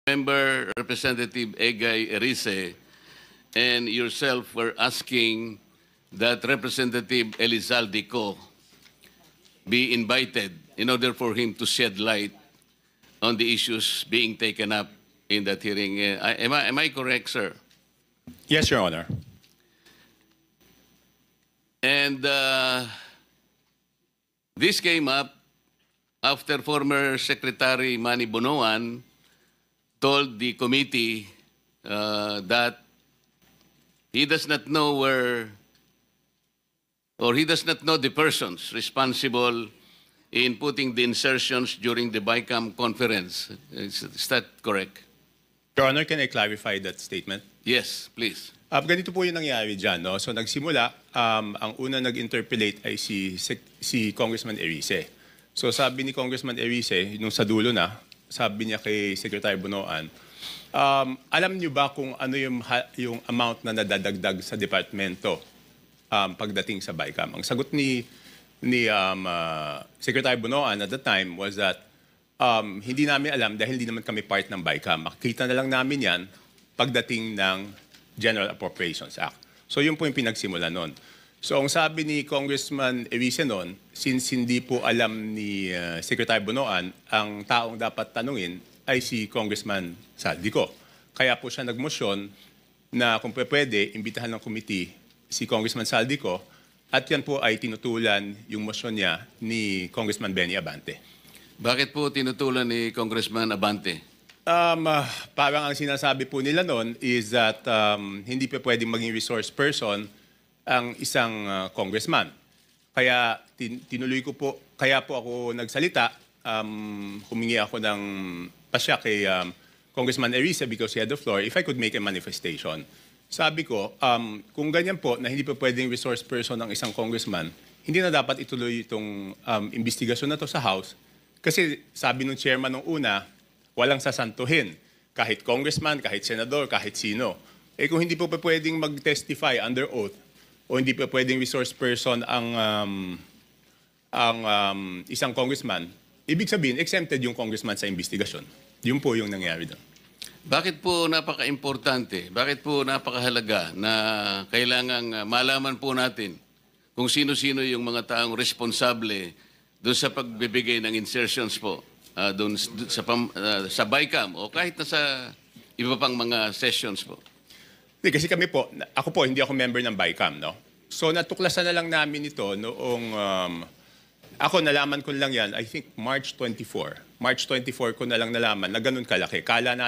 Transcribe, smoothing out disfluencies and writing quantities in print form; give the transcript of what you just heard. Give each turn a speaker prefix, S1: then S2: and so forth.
S1: Member Representative Egay Erice and yourself were asking that Representative Elizalde Co be invited in order for him to shed light on the issues being taken up in that hearing. Am I correct, sir?
S2: Yes, Your Honor.
S1: And this came up after former Secretary Manny Bonoan told the committee that he does not know where, or he does not know the persons responsible in putting the insertions during the BICAM conference. Is that correct?
S2: Your Honor, can I clarify that statement?
S1: Yes, please.
S2: Ganito po yung nangyari dyan. No? So nagsimula, ang una nag-interpellate ay si Congressman Erice. So sabi ni Congressman Erice, nung sa dulo na, sabi niya kay Secretary Bonoan, alam niyo ba kung ano yung amount na nadadagdag sa departamento pagdating sa BICAM? Ang sagot ni Secretary Bonoan at the time was that hindi namin alam dahil hindi naman kami part ng BICAM. Makikita na lang namin yan pagdating ng General Appropriations Act. So yun po yung pinagsimula nun. So ang sabi ni Congressman Erice nun, since hindi po alam ni Secretary Bonoan, ang taong dapat tanungin ay si Congressman Saldico. Kaya po siya nagmosyon na kung pwede, imbitahan ng committee si Congressman Saldico at yan po ay tinutulan yung mosyon niya ni Congressman Benny Abante.
S1: Bakit po tinutulan ni Congressman Abante?
S2: Parang ang sinasabi po nila noon is that hindi pa pwedeng maging resource person ang isang congressman. Kaya tinuloy ko po, kaya po ako nagsalita, humingi ako ng pasya kay Congressman Erice because he had the floor, if I could make a manifestation. Sabi ko, kung ganyan po na hindi pa pwedeng resource person ang isang congressman, hindi na dapat ituloy itong investigasyon na to sa House. Kasi sabi ng chairman nung una, walang sasantuhin. Kahit congressman, kahit senador, kahit sino. Eh kung hindi po pa pwedeng mag-testify under oath, o hindi pa pwedeng resource person ang isang congressman, ibig sabihin, exempted yung congressman sa investigasyon. Yun po yung nangyari doon.
S1: Bakit po napaka-importante, bakit po napakahalaga na kailangang malaman po natin kung sino-sino yung mga taong responsable doon sa pagbibigay ng insertions po doon sa BICAM o kahit na sa iba pang mga sessions po?
S2: Kasi kami po, ako po, hindi ako member ng BICAM, no? So natuklasan na lang namin ito noong, ako nalaman ko lang yan, I think March 24. March 24 ko na lang nalaman na ganun kalaki. Kala natin